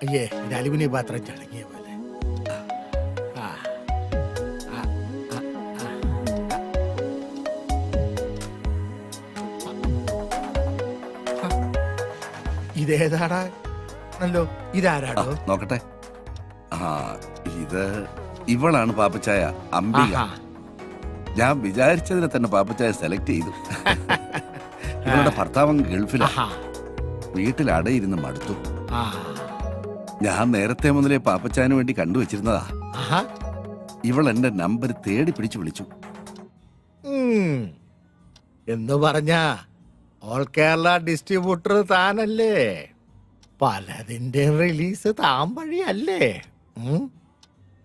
അയ്യേ ഇത് അലുമിനിയം പാത്രം ചടങ്ങിയ പോലെ. ആ, ആ, ആ, ആ. ഇതേതാടാ നല്ലോ ഇതാരാടോ? നോക്കട്ടെ. ആ, ഇത് ഇവളാണ് പാപ്പച്ചായ, അംബിക. ആഹാ. ഞാൻ വിചാരിച്ചതിനെ തന്നെ പാപ്പച്ചായ സെലക്ട് ചെയ്തു. ഇവളുടെ ഭർത്താവൻ ഗൾഫിലാ. ആഹാ. വീട്ടിൽ അടയിരുന്ന് മടുത്തു. ആ. ഞാൻ നേരത്തെ മുതലേ പാപ്പച്ചായന് വേണ്ടി കണ്ടുവച്ചിരുന്നതാ. ആഹാ. ഇവൾ എന്റെ നമ്പർ തേടി പിടിച്ചു വിളിച്ചു. ഉം. എന്ന് പറഞ്ഞ ഓൾ കേരള ഡിസ്ട്രിബ്യൂട്ടർ താനല്ലേ? പലതിന്റെ റിലീസ് താൻ വഴിയല്ലേ?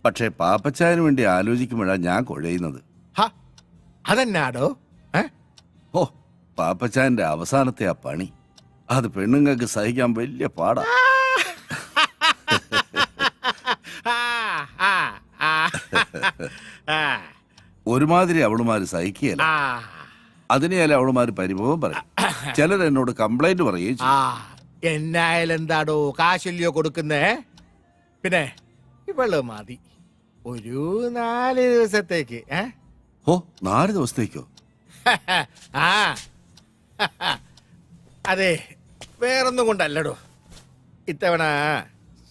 പക്ഷേ പാപ്പച്ചായന് വേണ്ടി ആലോചിക്കുമ്പോഴാണ് ഞാൻ കുഴയുന്നത്. അതെന്നാടോ? ഓ, പാപ്പച്ചായന്റെ അവസാനത്തെ ആ പണി അത് പെണ്ണുങ്ങൾക്ക് സഹിക്കാൻ വലിയ പാടാ. ഒരുമാതിരി അവളുമാര് സഹിക്കുകയല്ല. അതിനെയല്ല അവളുമാര് പരിഭവം പറയും. ചിലർ എന്നോട് കംപ്ലൈന്റ് പറയുകയും ചെയ്യും. എന്നായാലും എന്താടോ കാശല്യോ കൊടുക്കുന്നേ? പിന്നെ ഇവള് മതി ഒരു 4 ദിവസത്തേക്ക്. ഓ, 4 ദിവസത്തേക്കോ? ആ അതെ, വേറൊന്നും കൊണ്ടല്ലടോ. ഇത്തവണ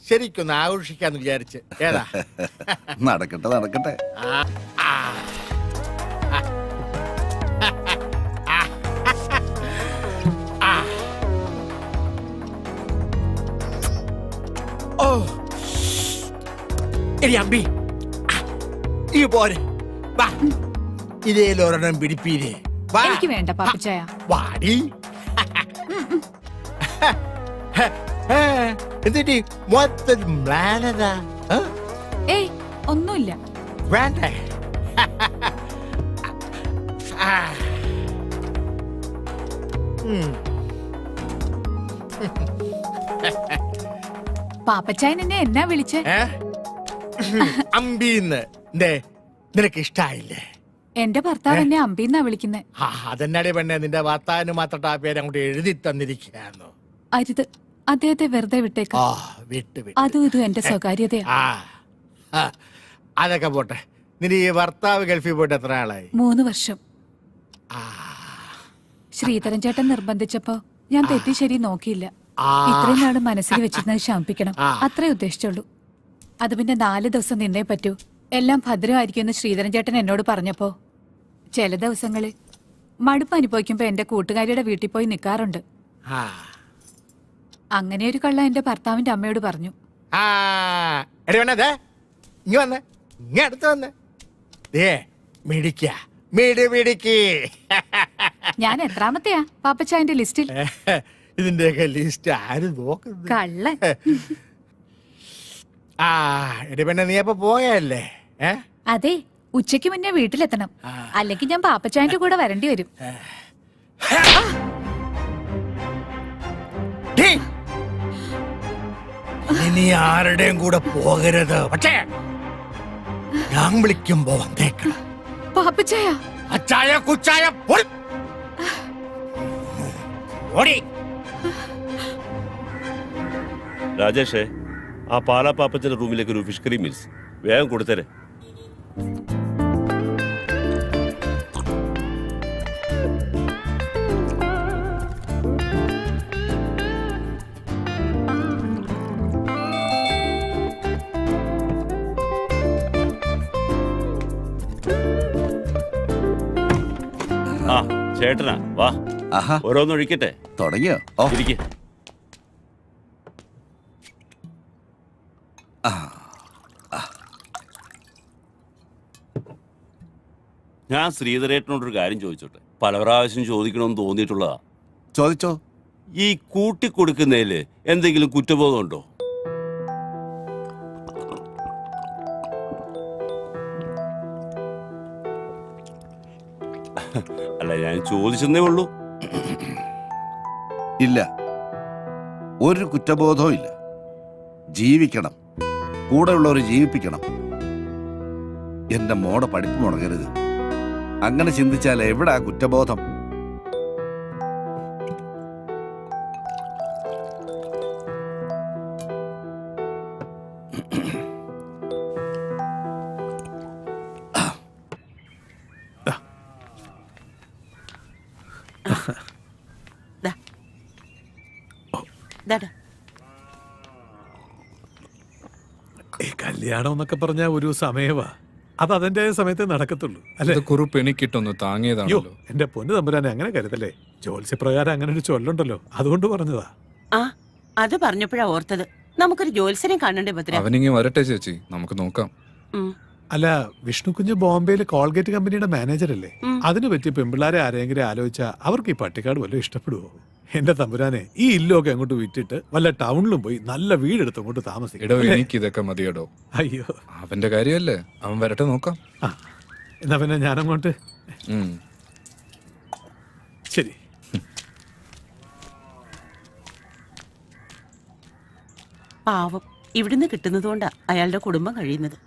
ശരിക്കൊന്ന് ആഘോഷിക്കാന്ന് വിചാരിച്ച്. ഏതാ? നടക്കട്ടെ നടക്കട്ടെ. ഓ എടി അമ്പി, ഈ പോരെ, വാ ഇതേലൊരെണ്ണം പിടിപ്പീരേ. എനിക്ക് വേണ്ട പാപ്പച്ചായ. വാടി. എന്നിട്ട് മൊത്തം മ്ലാനതാ. ഏയ് ഒന്നുമില്ല. വേണ്ടേ? പാപ്പച്ചായൻ എന്നെ എന്നാ വിളിച്ചേ? അമ്പീന്ന്. നിനക്ക് ഇഷ്ടായില്ലേ? എന്റെ ഭർത്താവ് എന്നെ അമ്പീന്നാ വിളിക്കുന്നേ. അതെന്നാടി പെണ്ണെ, നിന്റെ ഭർത്താവിന് മാത്രം ആ പേര് അങ്ങോട്ട് എഴുതി തന്നിരിക്കുകയായിരുന്നു. അരുത്, അദ്ദേഹത്തെ വെറുതെ വിട്ടേക്കാം. വിട്ട് വിട്ട്. അതും ഇതും എന്റെ സ്വകാര്യതയാ. അതൊക്കെ പോട്ടെ. നിന്റെ ഈ ഭർത്താവ് ഗൾഫിൽ പോയിട്ട് എത്ര ആളായി? 3 വർഷം. ശ്രീധരൻ ചേട്ടൻ നിർബന്ധിച്ചപ്പോ ഞാൻ തെറ്റി ശരി നോക്കിയില്ല. ഇത്രയും നാള് മനസ്സിൽ വെച്ചിരുന്നത് ശമിപ്പിക്കണം, അത്രേ ഉദ്ദേശിച്ചുള്ളൂ. അത് പിന്നെ 4 ദിവസം നിന്നേ പറ്റൂ. എല്ലാം ഭദ്രമായിരിക്കുമെന്ന് ശ്രീധരൻ ചേട്ടൻ എന്നോട് പറഞ്ഞപ്പോ ചില ദിവസങ്ങളിൽ മടുപ്പ് അനുഭവിക്കുമ്പോ എന്റെ കൂട്ടുകാരിയുടെ വീട്ടിൽ പോയി നിൽക്കാറുണ്ട്. അങ്ങനെ ഒരു കള്ള എന്റെ ഭർത്താവിന്റെ അമ്മയോട് പറഞ്ഞു. ഞാൻ എത്രാമത്തെയാ പാപ്പച്ചായന്റെ ലിസ്റ്റിൽ? ഇതിന്റെയൊക്കെ ലിസ്റ്റ് ആര് നോക്കുന്നത്? കള്ളൻ. പിന്നെ നീ അപ്പൊ പോയല്ലേ? അതെ, ഉച്ചയ്ക്ക് മുന്നേ വീട്ടിലെത്തണം, അല്ലെങ്കിൽ ഞാൻ പാപ്പച്ചായന്റെ കൂടെ വരേണ്ടി വരും. ഇനി ആരുടെയും കൂടെ പോകരുത്. പക്ഷേ ഞാൻ വിളിക്കുമ്പോ വന്നേക്കണം. പാപ്പച്ചായ, അച്ചായ കുച്ചായ ഓടി. രാജേഷേ, ആ പാലാ പാപ്പച്ചന്റെ റൂമിലേക്ക് ഒരു ഫിഷ് കറി മീൽസ് വേഗം കൊടുത്തരെ. ആ ചേട്ടനാ, വാ ഓരോന്നൊഴിക്കട്ടെ. തുടങ്ങിയോ? ഇരിക്കെ. ഞാൻ ശ്രീധരേട്ടനോടൊരു കാര്യം ചോദിച്ചോട്ടെ? പല പ്രാവശ്യം ചോദിക്കണമെന്ന് തോന്നിയിട്ടുള്ളതാ. ചോദിച്ചോ. ഈ കൂട്ടിക്കൊടുക്കുന്നതില് എന്തെങ്കിലും കുറ്റബോധമുണ്ടോ? അല്ല, ഞാൻ ചോദിച്ചെന്നേ ഉള്ളൂ. ഇല്ല, ഒരു കുറ്റബോധവും ഇല്ല. ജീവിക്കണം, കൂടെയുള്ളവരെ ജീവിപ്പിക്കണം. എന്റെ മോടെ പഠിപ്പ് മുടങ്ങരുത്. അങ്ങനെ ചിന്തിച്ചാൽ എവിടാ കുറ്റബോധം? ദാ. ദാടാ. ഈ കല്യാണം എന്നൊക്കെ പറഞ്ഞ ഒരു സമയവാ, അത് അതിന്റെ സമയത്ത് നടക്കത്തുള്ളൂ അല്ലെ? ഇത് കുറിപ്പ് എനിക്കിട്ടൊന്ന് അയ്യോ താങ്ങിയതാണല്ലോ. എന്റെ പൊന്നു തമ്പുരാനെ അങ്ങനെ കരുതല്ലേ. ജ്യോത്സ്യപ്രകാരം അങ്ങനെ ഒരു ചൊല്ലുണ്ടല്ലോ, അതുകൊണ്ട് പറഞ്ഞതാ. ആ അത് പറഞ്ഞപ്പോഴാ ഓർത്തത്, നമുക്കൊരു ജോത്സ്യനെ കാണണ്ടേ ഭദ്ര. അവനിങ്ങി വരട്ടെ ചേച്ചി, നമുക്ക് നോക്കാം. ഉം. അല്ല, വിഷ്ണു കുഞ്ഞ് ബോംബെയിലെ കോൾഗേറ്റ് കമ്പനിയുടെ മാനേജർ അല്ലേ? ഉം. അതിന് പറ്റിയ പെമ്പിള്ളാരെ ആരെങ്കിലും ആലോചിച്ചാ അവർക്ക് ഈ പട്ടിക്കാട് വല്ലതും ഇഷ്ടപ്പെടുവോ? എന്റെ തമ്പുരാനെ, ഈ ഇല്ലൊക്കെ അങ്ങോട്ട് വിറ്റിട്ട് വല്ല ടൗണിലും പോയി നല്ല വീടെടുത്ത് അങ്ങോട്ട് താമസിക്കും. എടോ എനിക്ക് ഇതൊക്കെ മതിയടോ. അയ്യോ, അവന്റെ കാര്യമല്ലേ, അവൻ വരട്ടെ നോക്കാം. ആ എന്നാ പിന്നെ ഞാനങ്ങോട്ട്. ഉം. ശരി. പാവം, ഇവിടുന്ന് കിട്ടുന്നതുകൊണ്ടാ അയാളുടെ കുടുംബം കഴിയുന്നത്.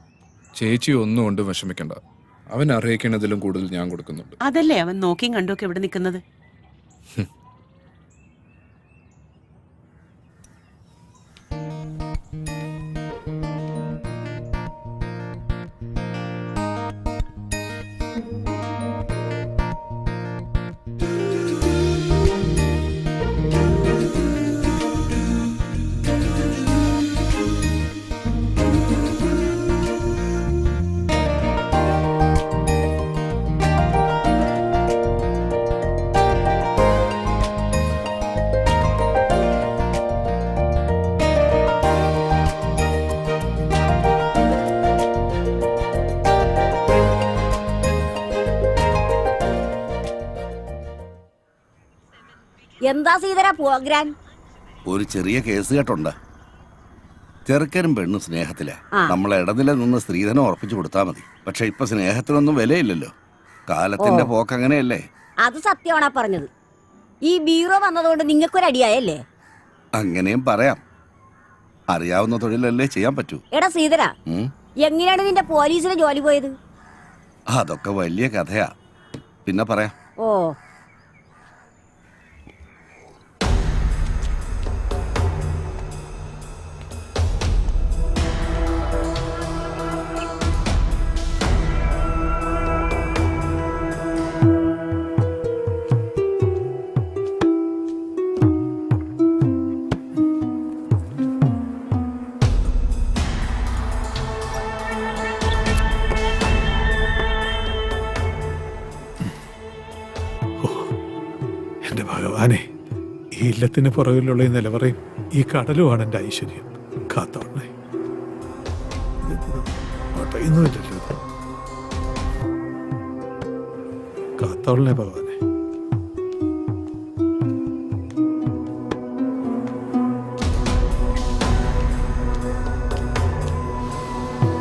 ചേച്ചി ഒന്നും കൊണ്ട് വിഷമിക്കണ്ട, അവൻ അറിയിക്കണതിലും കൂടുതൽ ഞാൻ കൊടുക്കുന്നുണ്ട്. അതല്ലേ അവൻ നോക്കിയും കണ്ടുമൊക്കെ ഇവിടെ നിൽക്കുന്നത്. എന്താ സീതര പ്രോഗ്രാം? ഒരു ചെറിയ കേസ് കേട്ടുണ്ട്. ചെറുക്കനും പെണ്ണും സ്നേഹത്തിലാ. ആ. നമ്മളെ ഇടനില നിന്ന് സ്ത്രീധനം ഉറപ്പിച്ചു കൊടുത്താൽ മതി. പക്ഷെ ഇപ്പൊ സ്നേഹത്തിനൊന്നും വിലയില്ലല്ലോ. കാലത്തിന്റെ പോക്ക് അങ്ങനെയല്ലേ? അത് സത്യമാണാ പറഞ്ഞത്. ഈ ബീറോ വന്നതുകൊണ്ട് നിങ്ങൾക്കൊരടിയായല്ലേ? അങ്ങനെയും പറയാം. അറിയാവുന്ന തൊഴിലല്ലേ ചെയ്യാൻ പറ്റൂ. എടാ സീതര, ഉം. എങ്ങനെയാണ് നിന്റെ പോലീസിന് ജോലി പോയത്? അതൊക്കെ വലിയ കഥയാ, പിന്നെ പറയാം. ഓ, എന്റെ ഭഗവാനെ, ഈ ഇല്ലത്തിന് പുറകിലുള്ള ഈ നിലവറയും ഈ കടലുമാണ് എന്റെ ഐശ്വര്യം. കാത്തോളേ, ഒട്ടയൊന്നുമില്ലല്ലോ. കാത്തോളനെ ഭഗവാൻ.